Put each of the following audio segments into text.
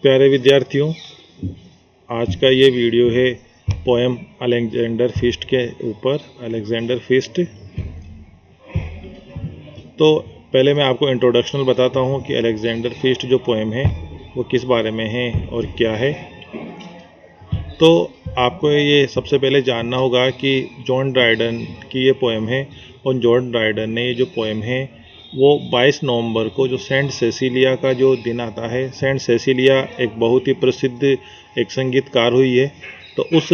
प्यारे विद्यार्थियों, आज का ये वीडियो है पोएम अलेक्जेंडर फीस्ट के ऊपर। Alexander feast. तो पहले मैं आपको इंट्रोडक्शनल बताता हूँ कि अलेक्जेंडर फीस्ट जो पोएम है वो किस बारे में है और क्या है। तो आपको ये सबसे पहले जानना होगा कि जॉन ड्राइडन की ये पोएम है और जॉन ड्राइडन ने ये जो पोएम है वो 22 नवंबर को, जो सेंट सेसिलिया का जो दिन आता है। सेंट सेसिलिया एक बहुत ही प्रसिद्ध एक संगीतकार हुई है। तो उस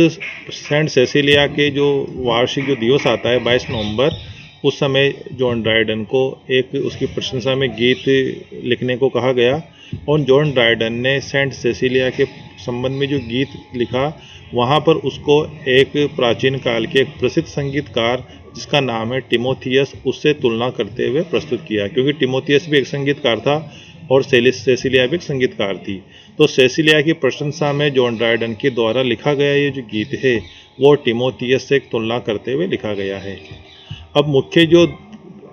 सेंट सेसिलिया के जो वार्षिक जो दिवस आता है 22 नवंबर, उस समय जॉन ड्राइडन को एक उसकी प्रशंसा में गीत लिखने को कहा गया और जॉन ड्राइडन ने सेंट सेसिलिया के संबंध में जो गीत लिखा, वहाँ पर उसको एक प्राचीन काल के एक प्रसिद्ध संगीतकार जिसका नाम है टिमोथियस, उससे तुलना करते हुए प्रस्तुत किया, क्योंकि टिमोथियस भी एक संगीतकार था और सेसिलिया भी एक संगीतकार थी। तो सेसिलिया की प्रशंसा में जॉन ड्राइडन के द्वारा लिखा गया ये जो गीत है वो टिमोथियस से तुलना करते हुए लिखा गया है। अब मुख्य जो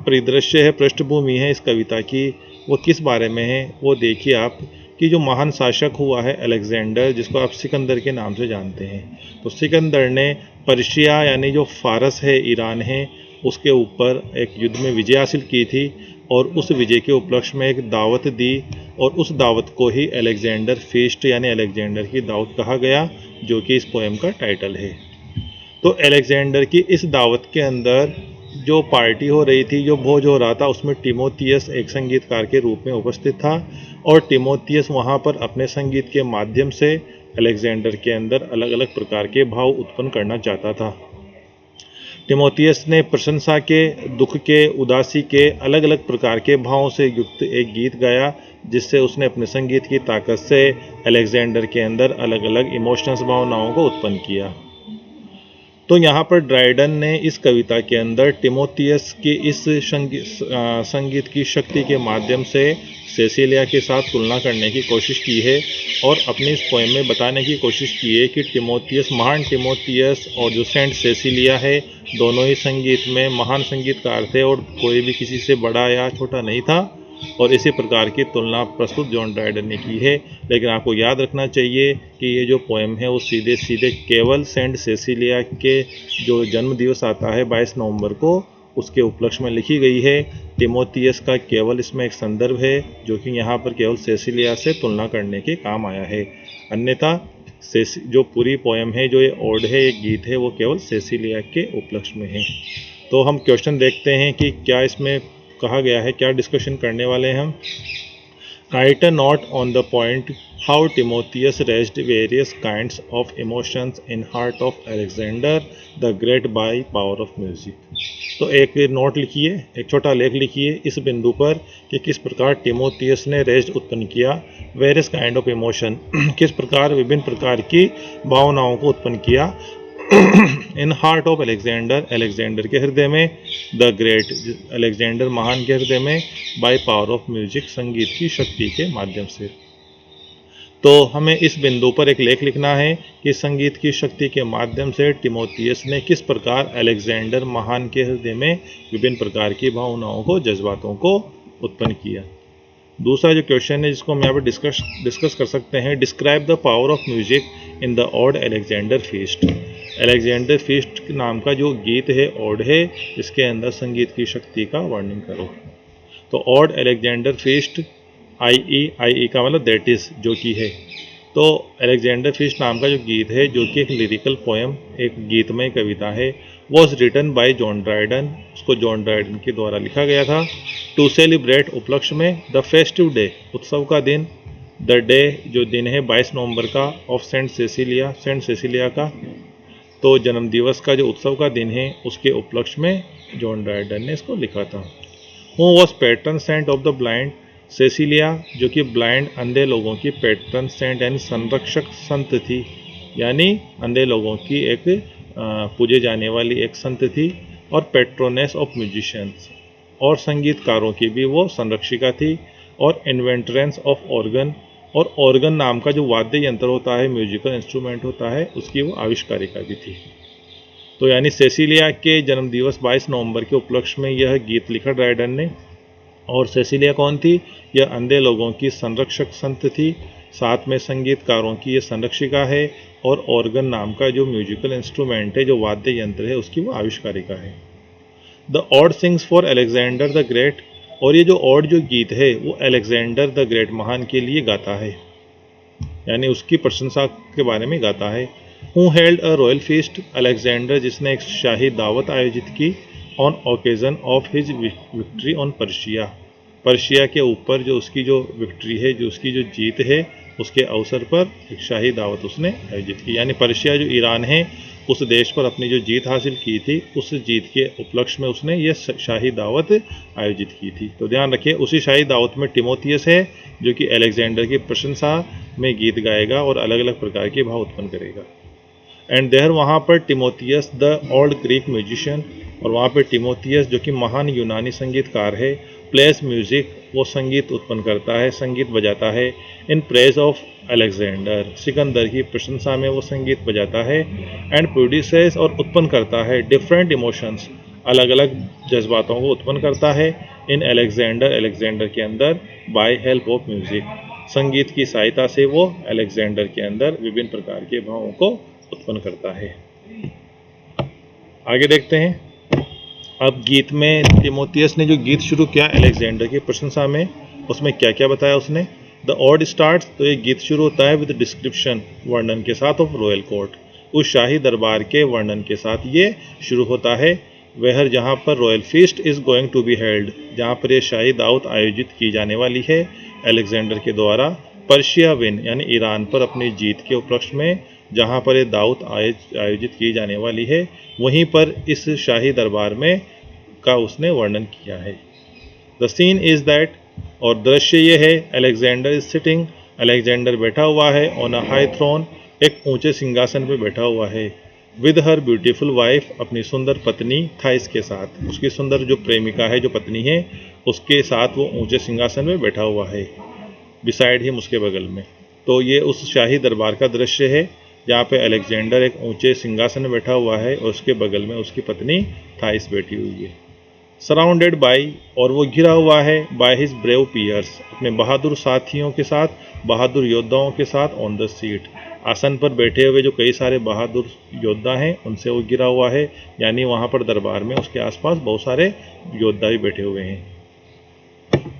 परिदृश्य है, पृष्ठभूमि है इस कविता की, वो किस बारे में है वो देखिए आप। कि जो महान शासक हुआ है अलेक्जेंडर, जिसको आप सिकंदर के नाम से जानते हैं, तो सिकंदर ने पर्शिया यानी जो फारस है, ईरान है, उसके ऊपर एक युद्ध में विजय हासिल की थी और उस विजय के उपलक्ष्य में एक दावत दी और उस दावत को ही अलेक्जेंडर फीस्ट यानी अलेक्जेंडर की दावत कहा गया, जो कि इस पोएम का टाइटल है। तो अलेक्जेंडर की इस दावत के अंदर जो पार्टी हो रही थी, जो भोज हो रहा था, उसमें टिमोथियस एक संगीतकार के रूप में उपस्थित था और टिमोथियस वहाँ पर अपने संगीत के माध्यम से अलेक्जेंडर के अंदर अलग अलग प्रकार के भाव उत्पन्न करना चाहता था। टिमोथियस ने प्रशंसा के, दुख के, उदासी के अलग अलग प्रकार के भावों से युक्त एक गीत गाया, जिससे उसने अपने संगीत की ताकत से अलेक्जेंडर के अंदर अलग अलग इमोशनल्स, भावनाओं को उत्पन्न किया। तो यहाँ पर ड्राइडन ने इस कविता के अंदर टिमोथियस की इस संगीत की शक्ति के माध्यम से सेसिलिया के साथ तुलना करने की कोशिश की है और अपनी इस पोएम में बताने की कोशिश की है कि टिमोथियस, महान टिमोथियस और जो सेंट सेसिलिया है, दोनों ही संगीत में महान संगीतकार थे और कोई भी किसी से बड़ा या छोटा नहीं था। और इसी प्रकार की तुलना प्रस्तुत जॉन ड्राइडन ने की है। लेकिन आपको याद रखना चाहिए कि ये जो पोएम है वो सीधे सीधे केवल सेंट सेसिलिया के जो जन्म दिवस आता है 22 नवंबर को, उसके उपलक्ष्य में लिखी गई है। टिमोथियस का केवल इसमें एक संदर्भ है जो कि यहाँ पर केवल सेसिलिया से तुलना करने के काम आया है। अन्यथा जो पूरी पोएम है, जो ये ओड है, एक गीत है, वो केवल सेसिलिया के उपलक्ष्य में है। तो हम क्वेश्चन देखते हैं कि क्या इसमें कहा गया है, क्या डिस्कशन करने वाले हैं हम। Right a note on the point how Timotheus raised various kinds of emotions in heart of Alexander the great by power of music. तो एक नोट लिखिए, एक छोटा लेख लिखिए इस बिंदु पर कि किस प्रकार टिमोथियस ने रेज्ड उत्पन्न किया, वेरियस काइंड ऑफ इमोशन, किस प्रकार विभिन्न प्रकार की भावनाओं को उत्पन्न किया in heart of Alexander, Alexander के हृदय में, द ग्रेट, अलेक्जेंडर महान के हृदय में, बाय पावर ऑफ म्यूजिक, संगीत की शक्ति के माध्यम से। तो हमें इस बिंदु पर एक लेख लिखना है कि संगीत की शक्ति के माध्यम से टिमोथियस ने किस प्रकार अलेक्जेंडर महान के हृदय में विभिन्न प्रकार की भावनाओं को, जज्बातों को उत्पन्न किया। दूसरा जो क्वेश्चन है जिसको हम यहाँ पर डिस्कस कर सकते हैं, describe the power of music in the ode Alexander feast. Alexander feast नाम का जो गीत है, ओड है, इसके अंदर संगीत की शक्ति का वर्णन करो। तो ओड अलेक्जेंडर फीस्ट, आई का मतलब दैट इज, जो कि है। तो अलेक्जेंडर फीस्ट नाम का जो गीत है, जो कि एक लिरिकल पोएम, एक गीतमय कविता है, was written by John Dryden, उसको जॉन ड्राइडन के द्वारा लिखा गया था। टू सेलिब्रेट, उपलक्ष्य में, द फेस्टिव डे, उत्सव का दिन, द डे, जो दिन है 22 नवंबर का, ऑफ सेंट सेसिलिया का, तो जन्म दिवस का जो उत्सव का दिन है, उसके उपलक्ष्य में जॉन ड्राइडन ने इसको लिखा था। Who was patron saint of the blind, Cecilia, जो कि ब्लाइंड, अंधे लोगों की पैट्रन सेंट यानी संरक्षक संत थी, यानी अंधे लोगों की एक पूजे जाने वाली एक संत थी, और पेट्रोनेस ऑफ म्यूजिशियंस, और संगीतकारों की भी वो संरक्षिका थी, और इन्वेंट्रेंस ऑफ ऑर्गन, और ऑर्गन नाम का जो वाद्य यंत्र होता है, म्यूजिकल इंस्ट्रूमेंट होता है, उसकी वो आविष्कारिका भी थी। तो यानी सेसिलिया के जन्मदिवस 22 नवंबर के उपलक्ष्य में यह गीत लिखा ड्राइडन ने। और सेसिलिया कौन थी? यह अंधे लोगों की संरक्षक संत थी, साथ में संगीतकारों की ये संरक्षिका है और ऑर्गन नाम का जो म्यूजिकल इंस्ट्रूमेंट है, जो वाद्य यंत्र है, उसकी वो आविष्कारिका है। The odd sings for Alexander the great, और ये जो ऑड जो गीत है वो अलेक्जेंडर द ग्रेट महान के लिए गाता है, यानी उसकी प्रशंसा के बारे में गाता है। Who held a royal feast, Alexander जिसने एक शाही दावत आयोजित की, on occasion of his victory on Persia, Persia के ऊपर जो उसकी जो विक्ट्री है, जो उसकी जो जीत है, उसके अवसर पर एक शाही दावत उसने आयोजित की। यानी पर्शिया जो ईरान है, उस देश पर अपनी जो जीत हासिल की थी, उस जीत के उपलक्ष्य में उसने ये शाही दावत आयोजित की थी। तो ध्यान रखिए, उसी शाही दावत में टिमोथियस है जो कि अलेक्जेंडर की प्रशंसा में गीत गाएगा और अलग अलग प्रकार के भाव उत्पन्न करेगा। एंड देयर, वहाँ पर Timotheus the old Greek musician, और वहाँ पर टिमोथियस जो कि महान यूनानी संगीतकार है, प्लेस म्यूजिक, वो संगीत उत्पन्न करता है, संगीत बजाता है, in praise of Alexander, Sikandar की प्रशंसा में वो संगीत बजाता है, एंड प्रोड्यूसेस, और उत्पन्न करता है, डिफरेंट इमोशंस, अलग अलग जज्बातों को उत्पन्न करता है, इन अलेक्जेंडर, अलेक्जेंडर के अंदर, बाय हेल्प ऑफ म्यूजिक, संगीत की सहायता से वो अलेक्जेंडर के अंदर विभिन्न प्रकार के भावों को उत्पन्न करता है। आगे देखते हैं। अब गीत में टिमोथियस ने जो गीत शुरू किया अलेक्जेंडर की प्रशंसा में, उसमें क्या क्या बताया उसने। द ऑड स्टार्ट्स, तो ये गीत शुरू होता है विद डिस्क्रिप्शन, वर्णन के साथ, ऑफ रॉयल कोर्ट, उस शाही दरबार के वर्णन के साथ ये शुरू होता है। वेहर, जहाँ पर royal feast is going to be held, जहाँ पर ये शाही दावत आयोजित की जाने वाली है अलेक्जेंडर के द्वारा, पर्शिया विन, यानी ईरान पर अपनी जीत के उपलक्ष्य में जहाँ पर ये दावत आयोजित की जाने वाली है, वहीं पर इस शाही दरबार में का उसने वर्णन किया है। द सीन इज दैट, और दृश्य ये है, अलेक्जेंडर इज सिटिंग, अलेक्जेंडर बैठा हुआ है, ऑन अ हाई थ्रोन, एक ऊंचे सिंहासन पर बैठा हुआ है, विद हर ब्यूटीफुल वाइफ, अपनी सुंदर पत्नी थाइस के साथ, उसकी सुंदर जो प्रेमिका है, जो पत्नी है, उसके साथ वो ऊंचे सिंहासन में बैठा हुआ है, बिसाइड हिम, उसके बगल में। तो ये उस शाही दरबार का दृश्य है जहाँ पे अलेक्जेंडर एक ऊंचे सिंहासन में बैठा हुआ है और उसके बगल में उसकी पत्नी थाइस बैठी हुई है। सराउंडेड बाई, और वो घिरा हुआ है, बाय हिज ब्रेव पियर्स, अपने बहादुर साथियों के साथ, बहादुर योद्धाओं के साथ, ऑन द सीट, आसन पर बैठे हुए जो कई सारे बहादुर योद्धा हैं उनसे वो घिरा हुआ है, यानी वहाँ पर दरबार में उसके आसपास बहुत सारे योद्धा भी बैठे हुए हैं।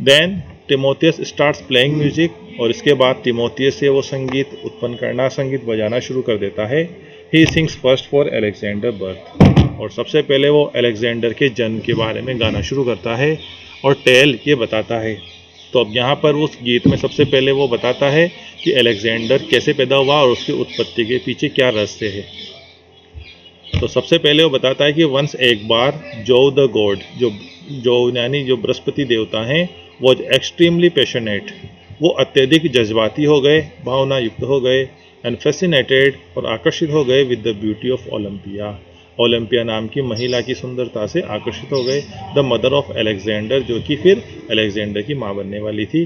Then Timotheus starts playing music, और इसके बाद टिमोथियस से वो संगीत उत्पन्न करना, संगीत बजाना शुरू कर देता है। He sings first for Alexander birth, और सबसे पहले वो अलेक्जेंडर के जन्म के बारे में गाना शुरू करता है और टेल ये बताता है। तो अब यहाँ पर उस गीत में सबसे पहले वो बताता है कि अलेक्जेंडर कैसे पैदा हुआ और उसकी उत्पत्ति के पीछे क्या रहस्य है। तो सबसे पहले वो बताता है कि वंस, एक बार, जो द गॉड, जो यानी जो बृहस्पति देवता हैं, वो एक्सट्रीमली पैशनेट, वो अत्यधिक जज्बाती हो गए, भावना युक्त हो गए, एंड फैसिनेटेड, और आकर्षित हो गए, with the beauty of Olympia, Olympia नाम की महिला की सुंदरता से आकर्षित हो गए, द मदर ऑफ अलेक्जेंडर, जो कि फिर अलेक्जेंडर की माँ बनने वाली थी।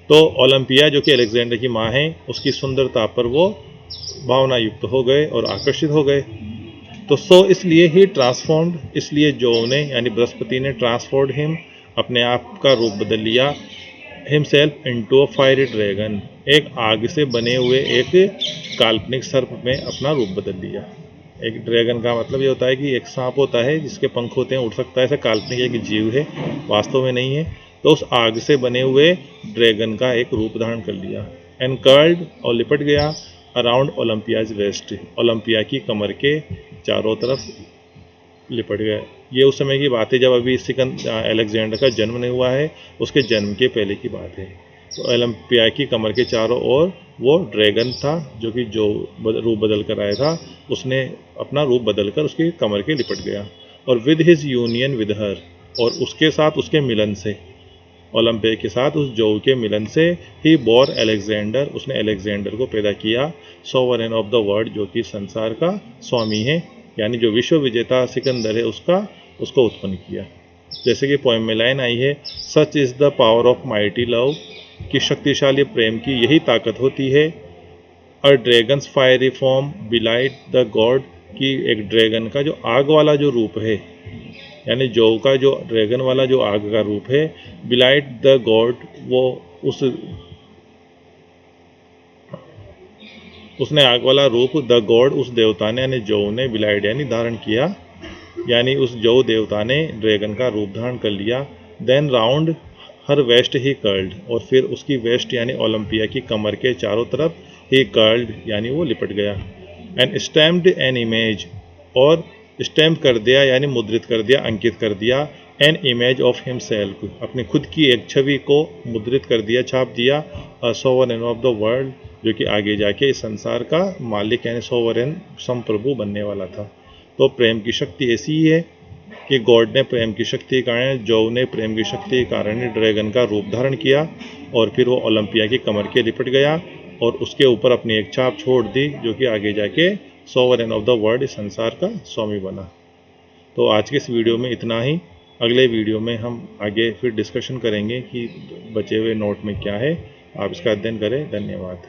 तो ओलंपिया जो कि अलेक्जेंडर की माँ है, उसकी सुंदरता पर वो भावना युक्त हो गए और आकर्षित हो गए। तो इसलिए ही ट्रांसफॉर्म्ड, इसलिए जो ने यानी बृहस्पति ने ट्रांसफॉर्ड हिम, अपने आप का रूप बदल लिया, himself into a fiery dragon, एक आग से बने हुए एक काल्पनिक सर्प में अपना रूप बदल लिया। एक ड्रैगन का मतलब ये होता है कि एक सांप होता है जिसके पंख होते हैं, उड़ सकता है, ऐसा काल्पनिक एक जीव है, वास्तव में नहीं है। तो उस आग से बने हुए ड्रैगन का एक रूप धारण कर लिया, एंड कर्ल्ड, और लिपट गया, अराउंड ओलंपियाज वेस्ट, ओलंपिया की कमर के चारों तरफ लिपट गया। ये उस समय की बात है जब अभी अलेक्जेंडर का जन्म नहीं हुआ है, उसके जन्म के पहले की बात है। तो ओलंपिया की कमर के चारों ओर वो ड्रैगन था जो कि जो रूप बदल कर आया था, उसने अपना रूप बदल कर उसकी कमर के लिपट गया। और with his union with her, और उसके साथ उसके मिलन से, ओलंपिया के साथ उस जो के मिलन से, ही बोर अलेक्जेंडर, उसने अलेक्जेंडर को पैदा किया, सोवरेन ऑफ द वर्ल्ड, जो कि संसार का स्वामी है, यानी जो विश्व विजेता सिकंदर है उसको उत्पन्न किया। जैसे कि पोएम में लाइन आई है, such is the power of mighty love, कि शक्तिशाली प्रेम की यही ताकत होती है। A dragon's fiery form blight the god, कि एक ड्रैगन का जो आग वाला जो रूप है, यानी जो का जो ड्रैगन वाला जो आग का रूप है, बिलाइट द गॉड, वो उस उसने आग वाला रूप द गॉड उस देवता ने यानी जो ने विलाइड यानी धारण किया, यानी उस जो देवता ने ड्रैगन का रूप धारण कर लिया। देन राउंड हर वेस्ट ही कर्ल्ड, और फिर उसकी वेस्ट यानी ओलंपिया की कमर के चारों तरफ ही कर्ल्ड यानी वो लिपट गया। एंड स्टैम्प्ड एन इमेज, और स्टैम्प कर दिया यानी मुद्रित कर दिया, अंकित कर दिया, एन इमेज ऑफ हिमसेल्फ, अपनी खुद की एक छवि को मुद्रित कर दिया, छाप दिया, सोवरेन ऑफ द वर्ल्ड, जो कि आगे जाके इस संसार का मालिक यानी सोवरेन संप्रभु बनने वाला था। तो प्रेम की शक्ति ऐसी ही है कि गॉड ने प्रेम की शक्ति के कारण, जो ने प्रेम की शक्ति के कारण ड्रैगन का रूप धारण किया, और फिर वो ओलंपिया की कमर के लिपट गया और उसके ऊपर अपनी एक छाप छोड़ दी, जो कि आगे जाके सोवरेन ऑफ द वर्ल्ड इस संसार का स्वामी बना। तो आज के इस वीडियो में इतना ही। अगले वीडियो में हम आगे फिर डिस्कशन करेंगे कि बचे हुए नोट में क्या है। आप इसका अध्ययन करें। धन्यवाद।